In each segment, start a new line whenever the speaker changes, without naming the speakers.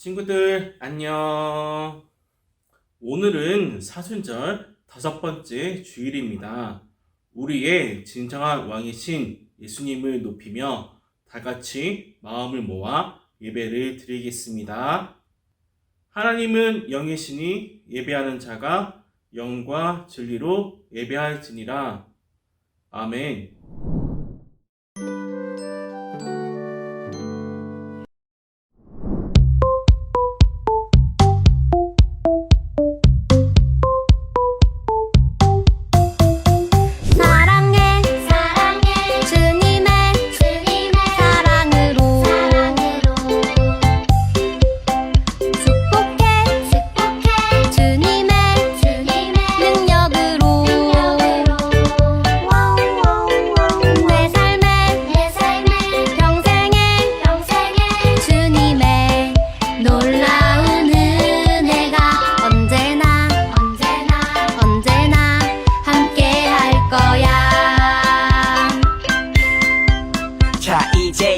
친구들 안녕. 오늘은 사순절 5번째 주일입니다. 우리의 진정한 왕이신 예수님을 높이며 다 같이 마음을 모아 예배를 드리겠습니다. 하나님은 영이시니 예배하는 자가 영과 진리로 예배할지니라. 아멘.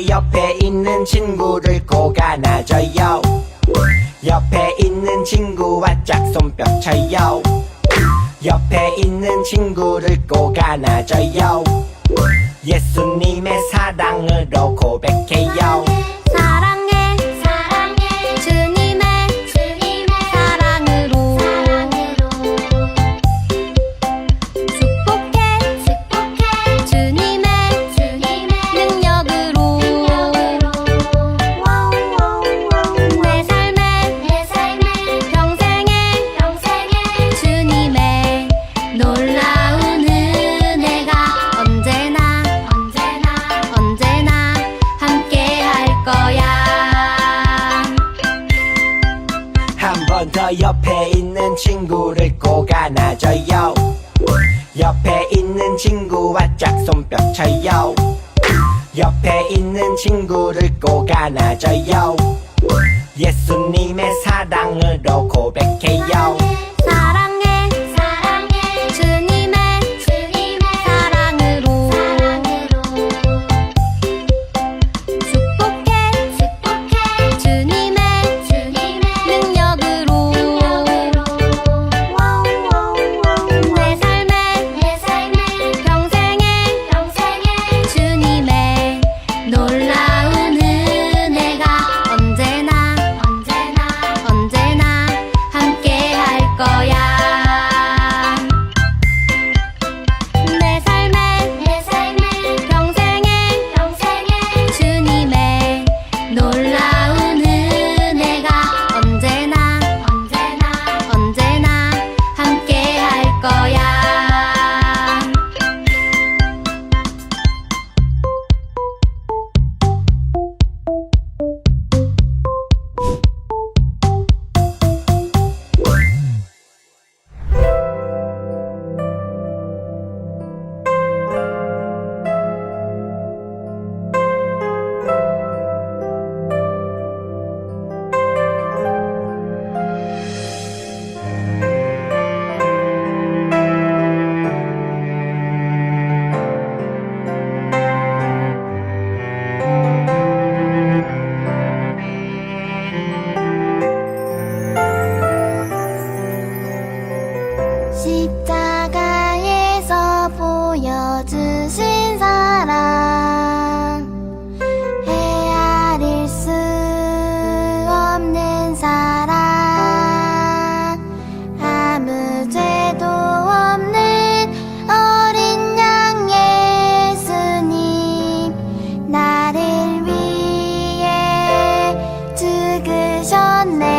옆에 있는 친구를 꼭 안아줘요. 옆에 있는 친구와 짝손뼉 쳐요. 옆에 있는 친구를 꼭 안아줘요. 예수님의 사랑으로 고백해요. 더 옆에 있는 친구를 꼭 안아줘요. 옆에 있는 친구와 짝손뼉 쳐요. 옆에 있는 친구를 꼭 안아줘요. 예수님의 사랑으로 고백해요.
십자가에서 보여주신 사랑, 헤아릴 수 없는 사랑, 아무 죄도 없는 어린 양 예수님, 나를 위해 죽으셨네.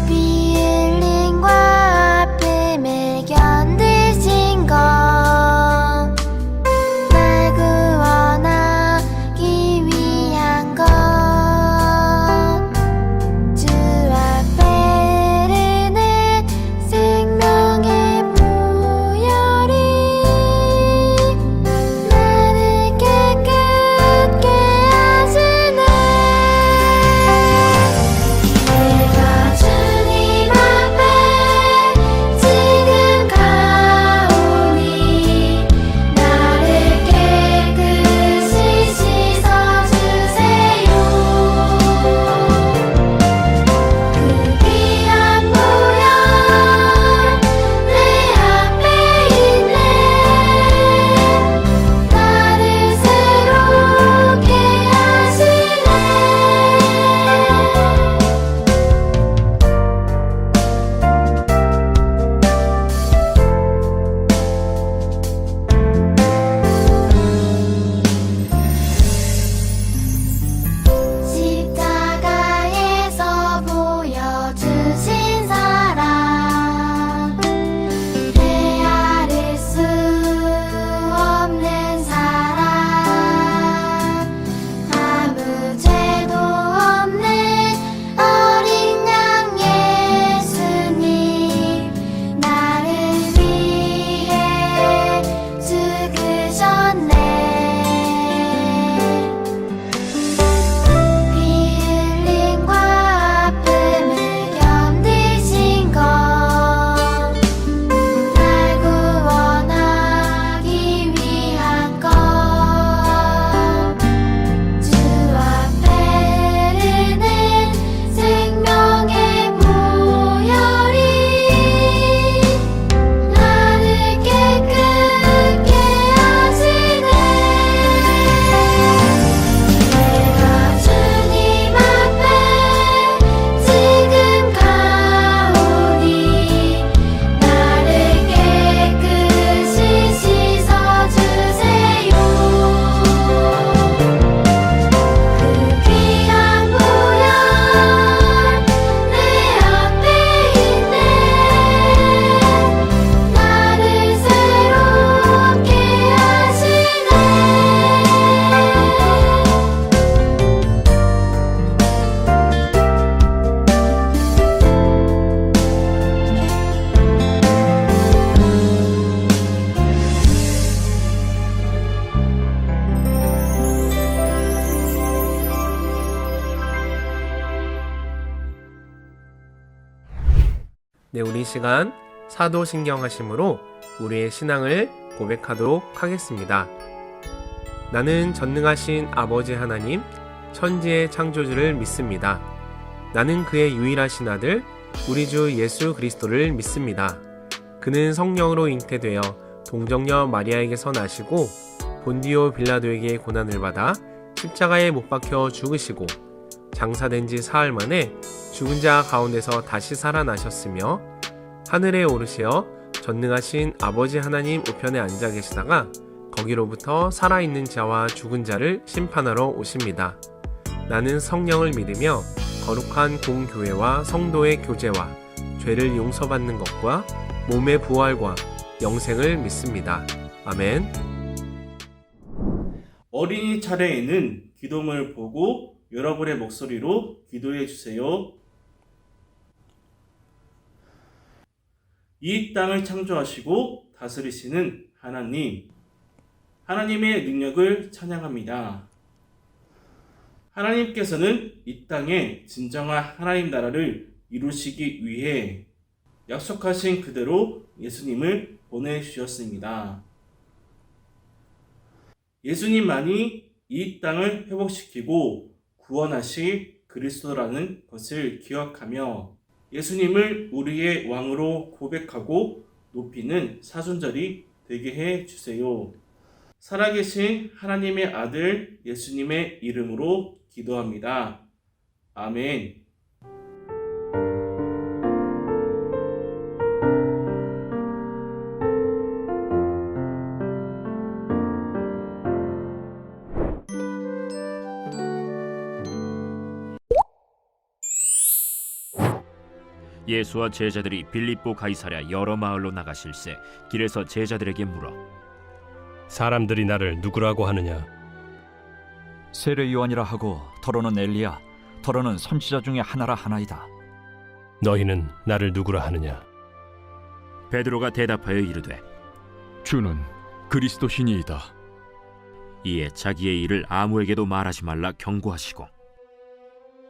비 흘림과 아픔을 견디신 것
우리 시간 사도신경하심으로 우리의 신앙을 고백하도록 하겠습니다. 나는 전능하신 아버지 하나님, 천지의 창조주를 믿습니다. 나는 그의 유일하신 아들, 우리 주 예수 그리스도를 믿습니다. 그는 성령으로 잉태되어 동정녀 마리아에게서 나시고 본디오 빌라도에게 고난을 받아 십자가에 못 박혀 죽으시고 장사된 지 사흘 만에 죽은 자 가운데서 다시 살아나셨으며 하늘에 오르시어 전능하신 아버지 하나님 우편에 앉아 계시다가 거기로부터 살아있는 자와 죽은 자를 심판하러 오십니다. 나는 성령을 믿으며 거룩한 공교회와 성도의 교제와 죄를 용서받는 것과 몸의 부활과 영생을 믿습니다. 아멘.
어린이 차례에는 기도문을 보고 여러분의 목소리로 기도해 주세요. 이 땅을 창조하시고 다스리시는 하나님, 하나님의 능력을 찬양합니다. 하나님께서는 이 땅에 진정한 하나님 나라를 이루시기 위해 약속하신 그대로 예수님을 보내주셨습니다. 예수님만이 이 땅을 회복시키고 구원하실 그리스도라는 것을 기억하며 예수님을 우리의 왕으로 고백하고 높이는 사순절이 되게 해 주세요. 살아계신 하나님의 아들 예수님의 이름으로 기도합니다. 아멘.
예수와 제자들이 빌립보 가이사랴 여러 마을로 나가실새 길에서 제자들에게 물어
사람들이 나를 누구라고 하느냐?
세례 요한이라 하고 더러는 엘리야, 더러는 선지자 중에 하나라 하나이다.
너희는 나를 누구라 하느냐?
베드로가 대답하여 이르되
주는 그리스도시니이다.
이에 자기의 일을 아무에게도 말하지 말라 경고하시고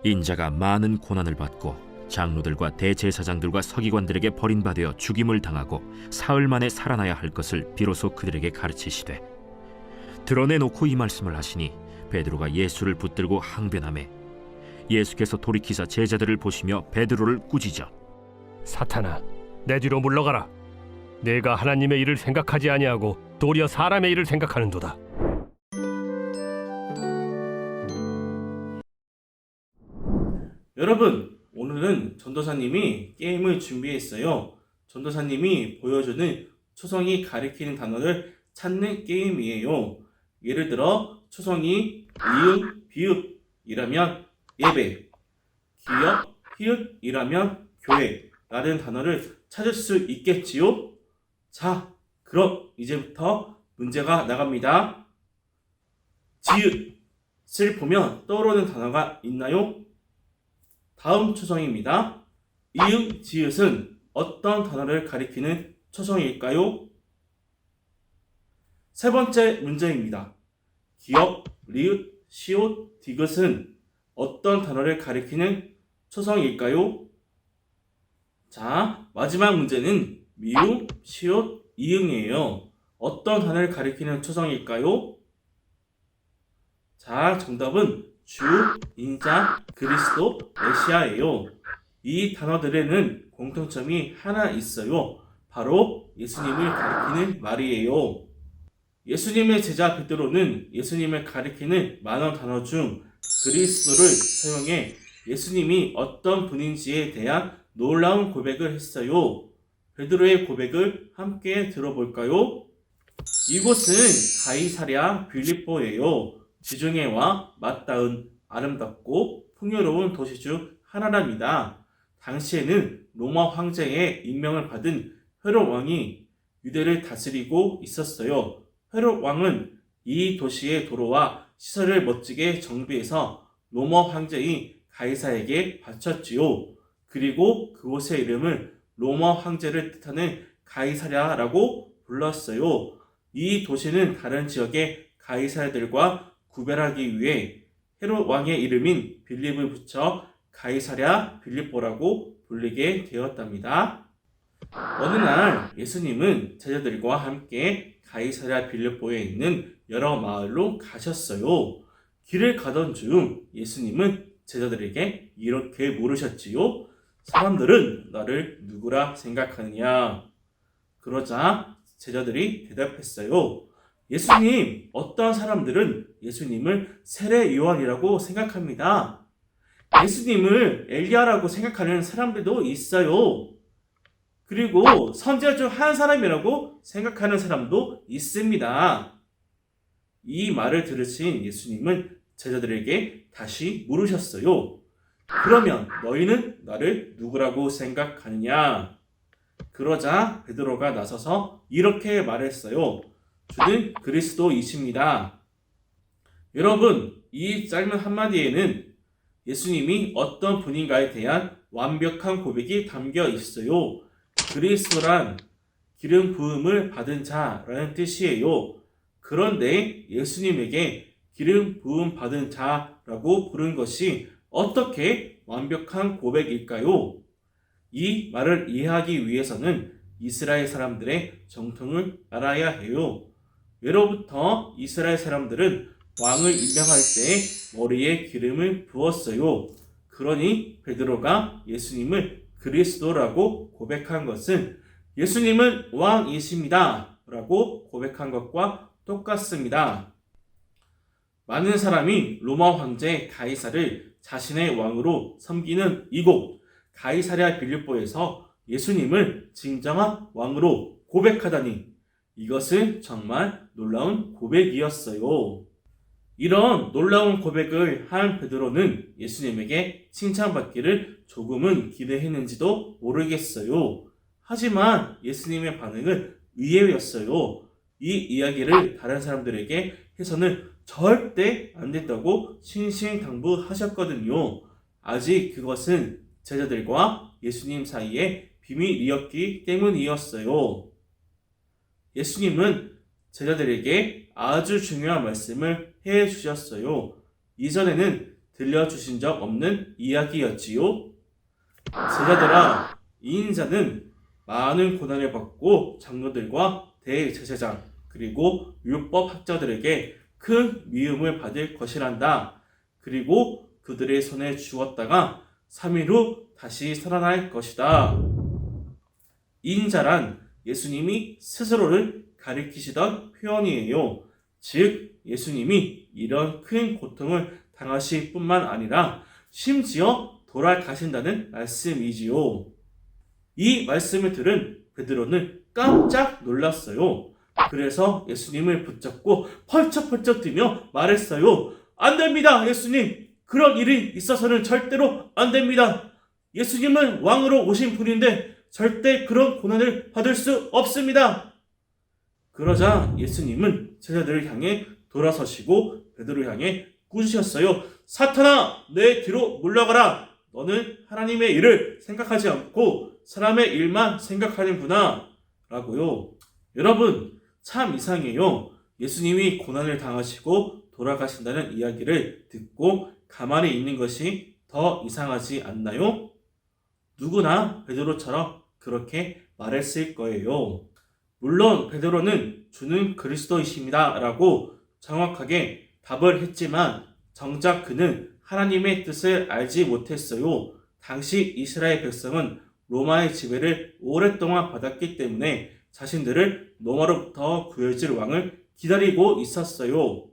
인자가 많은 고난을 받고 장로들과 대제사장들과 서기관들에게 버림받아 죽임을 당하고 사흘 만에 살아나야 할 것을 비로소 그들에게 가르치시되 드러내놓고 이 말씀을 하시니 베드로가 예수를 붙들고 항변하매 예수께서 돌이키사 제자들을 보시며 베드로를 꾸짖어
사탄아, 내 뒤로 물러가라. 내가 하나님의 일을 생각하지 아니하고 도리어 사람의 일을 생각하는도다.
여러분, 오늘은 전도사님이 게임을 준비했어요. 전도사님이 보여주는 초성이 가리키는 단어를 찾는 게임이에요. 예를 들어 초성이 이응, 비읍이라면 예배, 기역, 히읗이라면 교회라는 단어를 찾을 수 있겠지요? 자, 그럼 이제부터 문제가 나갑니다. 지읒을 보면 떠오르는 단어가 있나요? 다음 초성입니다. 이응, 지읒은 어떤 단어를 가리키는 초성일까요? 세 번째 문제입니다. 기역, 리읒, 시옷, 디귿은 어떤 단어를 가리키는 초성일까요? 자, 마지막 문제는 미음, 시옷, 이응이에요. 어떤 단어를 가리키는 초성일까요? 자, 정답은 주, 인자, 그리스도, 메시아예요. 이 단어들에는 공통점이 하나 있어요. 바로 예수님을 가리키는 말이에요. 예수님의 제자 베드로는 예수님을 가리키는 많은 단어 중 그리스도를 사용해 예수님이 어떤 분인지에 대한 놀라운 고백을 했어요. 베드로의 고백을 함께 들어볼까요? 이곳은 가이사랴 빌립보예요. 지중해와 맞닿은 아름답고 풍요로운 도시 중 하나랍니다. 당시에는 로마 황제의 임명을 받은 헤롯 왕이 유대를 다스리고 있었어요. 헤롯 왕은 이 도시의 도로와 시설을 멋지게 정비해서 로마 황제인 가이사에게 바쳤지요. 그리고 그곳의 이름을 로마 황제를 뜻하는 가이사랴라고 불렀어요. 이 도시는 다른 지역의 가이사들과 구별하기 위해 헤롯 왕의 이름인 빌립을 붙여 가이사랴 빌립보라고 불리게 되었답니다. 어느 날 예수님은 제자들과 함께 가이사랴 빌립보에 있는 여러 마을로 가셨어요. 길을 가던 중 예수님은 제자들에게 이렇게 물으셨지요. 사람들은 나를 누구라 생각하느냐? 그러자 제자들이 대답했어요. 예수님, 어떤 사람들은 예수님을 세례 요한이라고 생각합니다. 예수님을 엘리야라고 생각하는 사람들도 있어요. 그리고 선지자 중 한 사람이라고 생각하는 사람도 있습니다. 이 말을 들으신 예수님은 제자들에게 다시 물으셨어요. 그러면 너희는 나를 누구라고 생각하느냐? 그러자 베드로가 나서서 이렇게 말했어요. 주는 그리스도이십니다. 여러분, 이 짧은 한마디에는 예수님이 어떤 분인가에 대한 완벽한 고백이 담겨 있어요. 그리스도란 기름 부음을 받은 자라는 뜻이에요. 그런데 예수님에게 기름 부음 받은 자라고 부른 것이 어떻게 완벽한 고백일까요? 이 말을 이해하기 위해서는 이스라엘 사람들의 정통을 알아야 해요. 예로부터 이스라엘 사람들은 왕을 임명할 때 머리에 기름을 부었어요. 그러니 베드로가 예수님을 그리스도라고 고백한 것은 예수님은 왕이십니다 라고 고백한 것과 똑같습니다. 많은 사람이 로마 황제 가이사를 자신의 왕으로 섬기는 이곳 가이사랴 빌립보에서 예수님을 진정한 왕으로 고백하다니 이것은 정말 놀라운 고백이었어요. 이런 놀라운 고백을 한 베드로는 예수님에게 칭찬받기를 조금은 기대했는지도 모르겠어요. 하지만 예수님의 반응은 의외였어요. 이 이야기를 다른 사람들에게 해서는 절대 안 된다고 신신당부하셨거든요. 아직 그것은 제자들과 예수님 사이의 비밀이었기 때문이었어요. 예수님은 제자들에게 아주 중요한 말씀을 해 주셨어요. 이전에는 들려주신 적 없는 이야기였지요. 제자들아, 이 인자는 많은 고난을 받고 장로들과 대제사장 그리고 율법학자들에게 큰 미움을 받을 것이란다. 그리고 그들의 손에 죽었다가 3일 후 다시 살아날 것이다. 이 인자란 예수님이 스스로를 가리키시던 표현이에요. 즉 예수님이 이런 큰 고통을 당하실 뿐만 아니라 심지어 돌아가신다는 말씀이지요. 이 말씀을 들은 베드로는 깜짝 놀랐어요. 그래서 예수님을 붙잡고 펄쩍펄쩍 뛰며 말했어요. 안 됩니다, 예수님. 그런 일이 있어서는 절대로 안 됩니다. 예수님은 왕으로 오신 분인데 절대 그런 고난을 받을 수 없습니다. 그러자 예수님은 제자들을 향해 돌아서시고 베드로를 향해 꾸짖으셨어요. 사탄아, 내 뒤로 물러가라. 너는 하나님의 일을 생각하지 않고 사람의 일만 생각하는구나. 라고요. 여러분, 참 이상해요. 예수님이 고난을 당하시고 돌아가신다는 이야기를 듣고 가만히 있는 것이 더 이상하지 않나요? 누구나 베드로처럼 그렇게 말했을 거예요. 물론 베드로는 주는 그리스도이십니다 라고 정확하게 답을 했지만 정작 그는 하나님의 뜻을 알지 못했어요. 당시 이스라엘 백성은 로마의 지배를 오랫동안 받았기 때문에 자신들을 로마로부터 구해줄 왕을 기다리고 있었어요.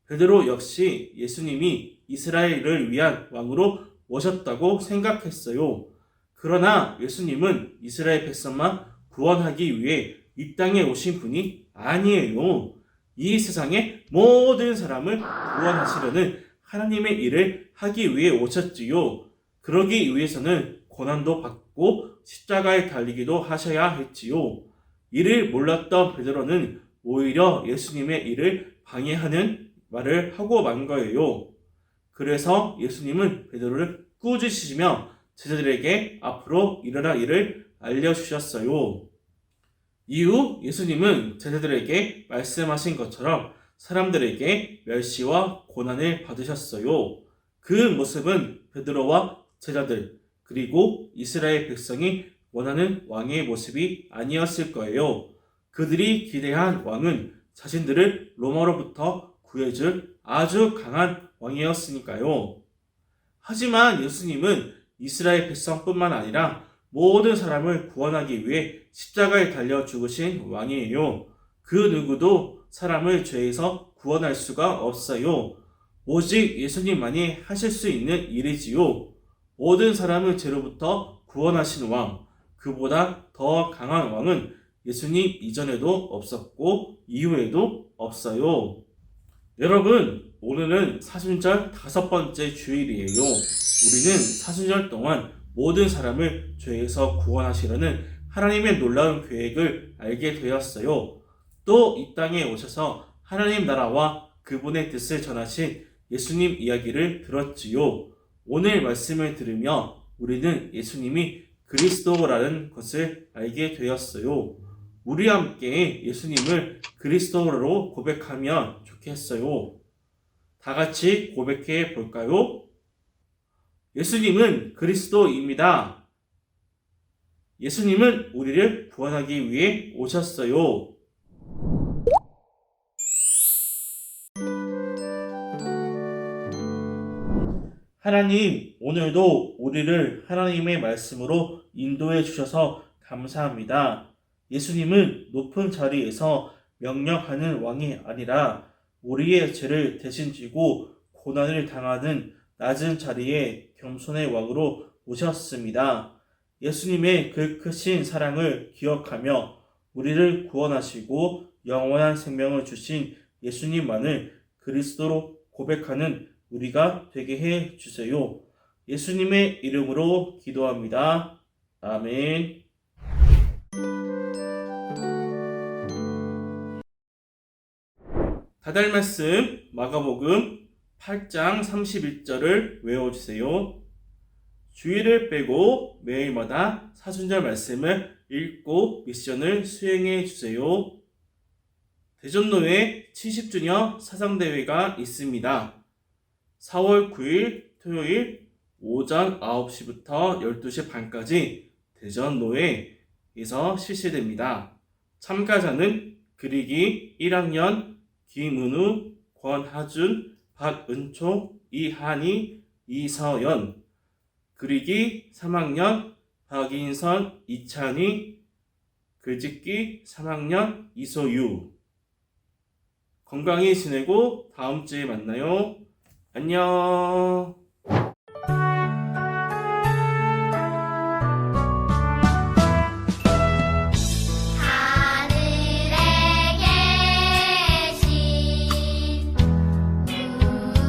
베드로 역시 예수님이 이스라엘을 위한 왕으로 오셨다고 생각했어요. 그러나 예수님은 이스라엘 백성만 구원하기 위해 이 땅에 오신 분이 아니에요. 이 세상의 모든 사람을 구원하시려는 하나님의 일을 하기 위해 오셨지요. 그러기 위해서는 고난도 받고 십자가에 달리기도 하셔야 했지요. 이를 몰랐던 베드로는 오히려 예수님의 일을 방해하는 말을 하고 만 거예요. 그래서 예수님은 베드로를 꾸짖으시며 제자들에게 앞으로 일어날 일을 알려주셨어요. 이후 예수님은 제자들에게 말씀하신 것처럼 사람들에게 멸시와 고난을 받으셨어요. 그 모습은 베드로와 제자들 그리고 이스라엘 백성이 원하는 왕의 모습이 아니었을 거예요. 그들이 기대한 왕은 자신들을 로마로부터 구해줄 아주 강한 왕이었으니까요. 하지만 예수님은 이스라엘 백성뿐만 아니라 모든 사람을 구원하기 위해 십자가에 달려 죽으신 왕이에요. 그 누구도 사람을 죄에서 구원할 수가 없어요. 오직 예수님만이 하실 수 있는 일이지요. 모든 사람을 죄로부터 구원하신 왕, 그보다 더 강한 왕은 예수님 이전에도 없었고 이후에도 없어요. 여러분, 오늘은 사순절 5번째 주일이에요. 우리는 사순절 동안 모든 사람을 죄에서 구원하시려는 하나님의 놀라운 계획을 알게 되었어요. 또 이 땅에 오셔서 하나님 나라와 그분의 뜻을 전하신 예수님 이야기를 들었지요. 오늘 말씀을 들으며 우리는 예수님이 그리스도라는 것을 알게 되었어요. 우리와 함께 예수님을 그리스도로 고백하면 좋겠어요. 다 같이 고백해 볼까요? 예수님은 그리스도입니다. 예수님은 우리를 구원하기 위해 오셨어요. 하나님, 오늘도 우리를 하나님의 말씀으로 인도해 주셔서 감사합니다. 예수님은 높은 자리에서 명령하는 왕이 아니라 우리의 죄를 대신 지고 고난을 당하는 낮은 자리에 겸손의 왕으로 오셨습니다. 예수님의 그 크신 사랑을 기억하며 우리를 구원하시고 영원한 생명을 주신 예수님만을 그리스도로 고백하는 우리가 되게 해 주세요. 예수님의 이름으로 기도합니다. 아멘. 다달 말씀 마가복음 8장 31절을 외워주세요. 주일을 빼고 매일마다 사순절 말씀을 읽고 미션을 수행해 주세요. 대전로에 70주년 사상대회가 있습니다. 4월 9일 토요일 오전 9시부터 12시 반까지 대전로에서 실시됩니다. 참가자는 그리기 1학년 김은우, 권하준, 박은초, 이한희, 이서연, 그리기 3학년 박인선, 이찬희, 글짓기 3학년 이소유. 건강히 지내고 다음 주에 만나요. 안녕.
하늘에 계신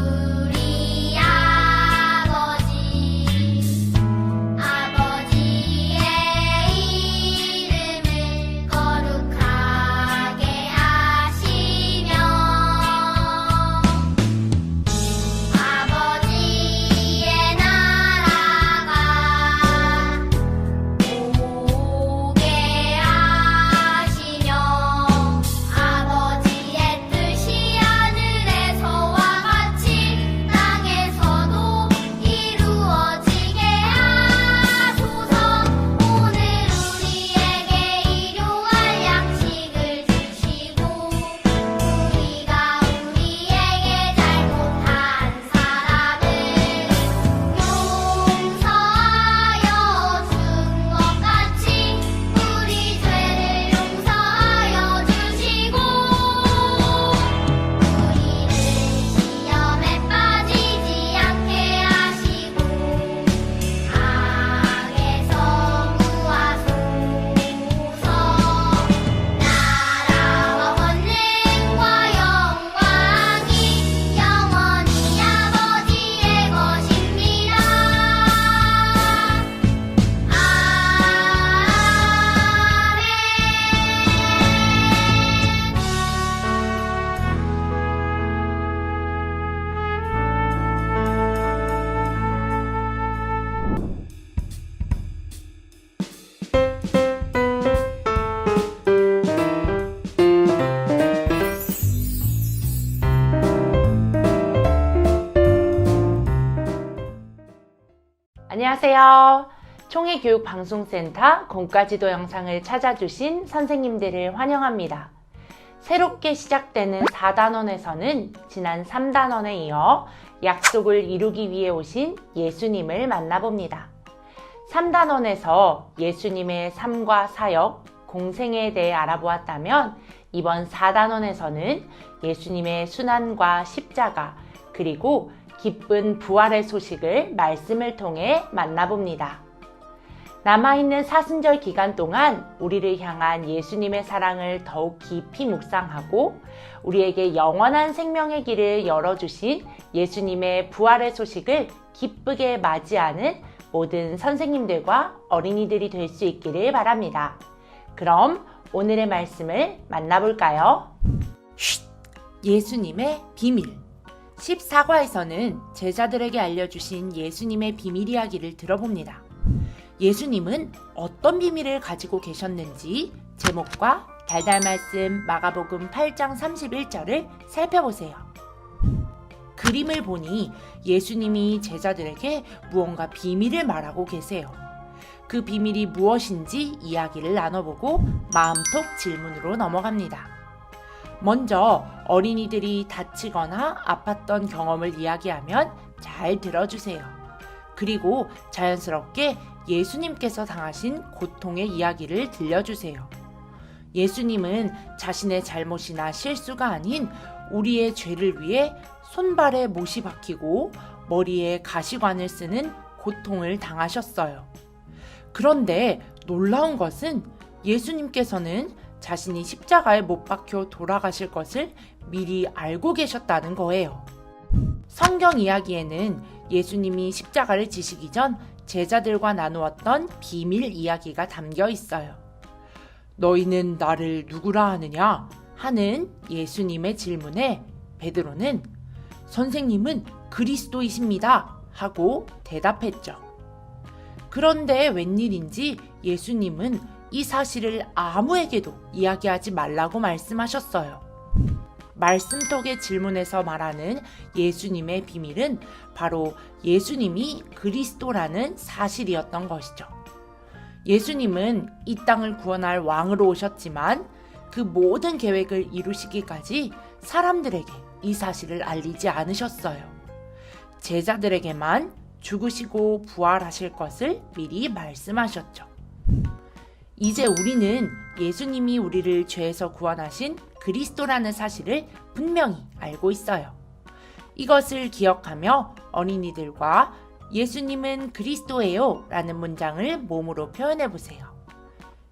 우리 아버지의 이름을 거룩하게 하시며 아버지의 나라가 오게 하시며 아버지의 뜻이 하늘에서와 같이 땅에서도 이루어지게 하소서. 오늘 우리에게 일용할 양식을 주시고 우리가 우리에게 잘못한 사람을 용서하여 준 것 같이 우리 죄를 용서하여 주시고 우리를 시험에 빠지지 않게 하시고 악에서 구하소서. 나라와 권능과 영광이 영원히 아버지의 것입니다.
안녕하세요. 총회교육방송센터 공과지도 영상을 찾아주신 선생님들을 환영합니다. 새롭게 시작되는 4단원에서는 지난 3단원에 이어 약속을 이루기 위해 오신 예수님을 만나봅니다. 3단원에서 예수님의 삶과 사역, 공생에 대해 알아보았다면 이번 4단원에서는 예수님의 순환과 십자가, 그리고 기쁜 부활의 소식을 말씀을 통해 만나봅니다. 남아있는 사순절 기간 동안 우리를 향한 예수님의 사랑을 더욱 깊이 묵상하고 우리에게 영원한 생명의 길을 열어주신 예수님의 부활의 소식을 기쁘게 맞이하는 모든 선생님들과 어린이들이 될 수 있기를 바랍니다. 그럼 오늘의 말씀을 만나볼까요? 예수님의 비밀. 14과에서는 제자들에게 알려주신 예수님의 비밀 이야기를 들어봅니다. 예수님은 어떤 비밀을 가지고 계셨는지 제목과 달달 말씀 마가복음 8장 31절을 살펴보세요. 그림을 보니 예수님이 제자들에게 무언가 비밀을 말하고 계세요. 그 비밀이 무엇인지 이야기를 나눠보고 마음속 질문으로 넘어갑니다. 먼저 어린이들이 다치거나 아팠던 경험을 이야기하면 잘 들어주세요. 그리고 자연스럽게 예수님께서 당하신 고통의 이야기를 들려주세요. 예수님은 자신의 잘못이나 실수가 아닌 우리의 죄를 위해 손발에 못이 박히고 머리에 가시관을 쓰는 고통을 당하셨어요. 그런데 놀라운 것은 예수님께서는 자신이 십자가에 못 박혀 돌아가실 것을 미리 알고 계셨다는 거예요. 성경 이야기에는 예수님이 십자가를 지시기 전 제자들과 나누었던 비밀 이야기가 담겨 있어요. 너희는 나를 누구라 하느냐? 하는 예수님의 질문에 베드로는 선생님은 그리스도이십니다 하고 대답했죠. 그런데 웬일인지 예수님은 이 사실을 아무에게도 이야기하지 말라고 말씀하셨어요. 말씀톡의 질문에서 말하는 예수님의 비밀은 바로 예수님이 그리스도라는 사실이었던 것이죠. 예수님은 이 땅을 구원할 왕으로 오셨지만 그 모든 계획을 이루시기까지 사람들에게 이 사실을 알리지 않으셨어요. 제자들에게만 죽으시고 부활하실 것을 미리 말씀하셨죠. 이제 우리는 예수님이 우리를 죄에서 구원하신 그리스도라는 사실을 분명히 알고 있어요. 이것을 기억하며 어린이들과 예수님은 그리스도예요 라는 문장을 몸으로 표현해 보세요.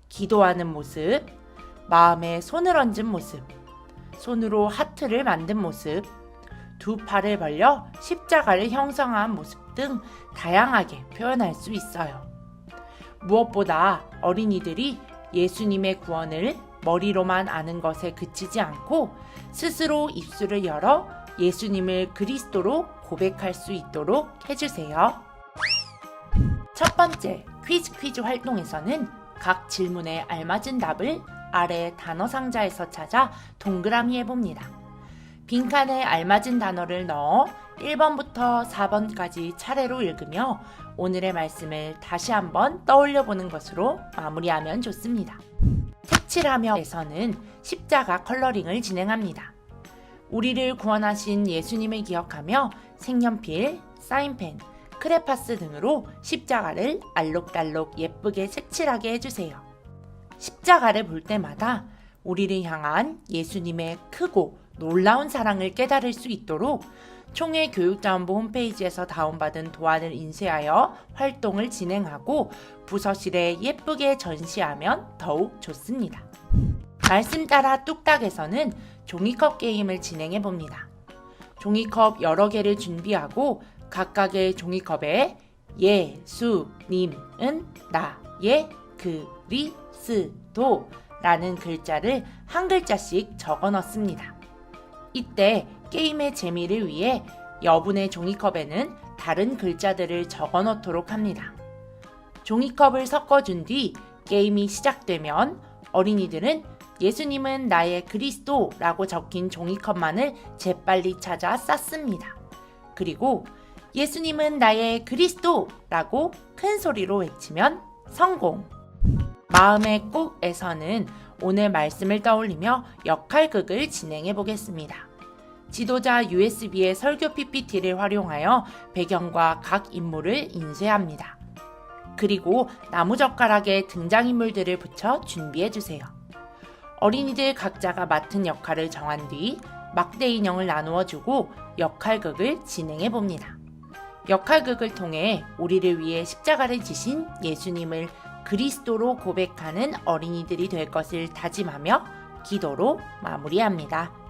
기도하는 모습, 마음에 손을 얹은 모습, 손으로 하트를 만든 모습, 두 팔을 벌려 십자가를 형성한 모습 등 다양하게 표현할 수 있어요. 무엇보다 어린이들이 예수님의 구원을 머리로만 아는 것에 그치지 않고 스스로 입술을 열어 예수님을 그리스도로 고백할 수 있도록 해주세요. 첫 번째 퀴즈 활동에서는 각 질문에 알맞은 답을 아래 단어 상자에서 찾아 동그라미 해봅니다. 빈칸에 알맞은 단어를 넣어 1번부터 4번까지 차례로 읽으며 오늘의 말씀을 다시 한번 떠올려보는 것으로 마무리하면 좋습니다. 색칠하며에서는 십자가 컬러링을 진행합니다. 우리를 구원하신 예수님을 기억하며 색연필, 사인펜, 크레파스 등으로 십자가를 알록달록 예쁘게 색칠하게 해주세요. 십자가를 볼 때마다 우리를 향한 예수님의 크고 놀라운 사랑을 깨달을 수 있도록 총회교육자원부 홈페이지에서 다운받은 도안을 인쇄하여 활동을 진행하고 부서실에 예쁘게 전시하면 더욱 좋습니다. 말씀 따라 뚝딱에서는 종이컵 게임을 진행해 봅니다. 종이컵 여러 개를 준비하고 각각의 종이컵에 예수님은 나의 그리스도 라는 글자를 한 글자씩 적어 넣습니다. 이때 게임의 재미를 위해 여분의 종이컵에는 다른 글자들을 적어 넣도록 합니다. 종이컵을 섞어준 뒤 게임이 시작되면 어린이들은 예수님은 나의 그리스도라고 적힌 종이컵만을 재빨리 찾아 쌓습니다. 그리고 예수님은 나의 그리스도라고 큰 소리로 외치면 성공. 마음의 꼭에서는 오늘 말씀을 떠올리며 역할극을 진행해 보겠습니다. 지도자 USB의 설교 PPT를 활용하여 배경과 각 인물을 인쇄합니다. 그리고 나무젓가락에 등장인물들을 붙여 준비해 주세요. 어린이들 각자가 맡은 역할을 정한 뒤 막대 인형을 나누어 주고 역할극을 진행해 봅니다. 역할극을 통해 우리를 위해 십자가를 지신 예수님을 그리스도로 고백하는 어린이들이 될 것을 다짐하며 기도로 마무리합니다.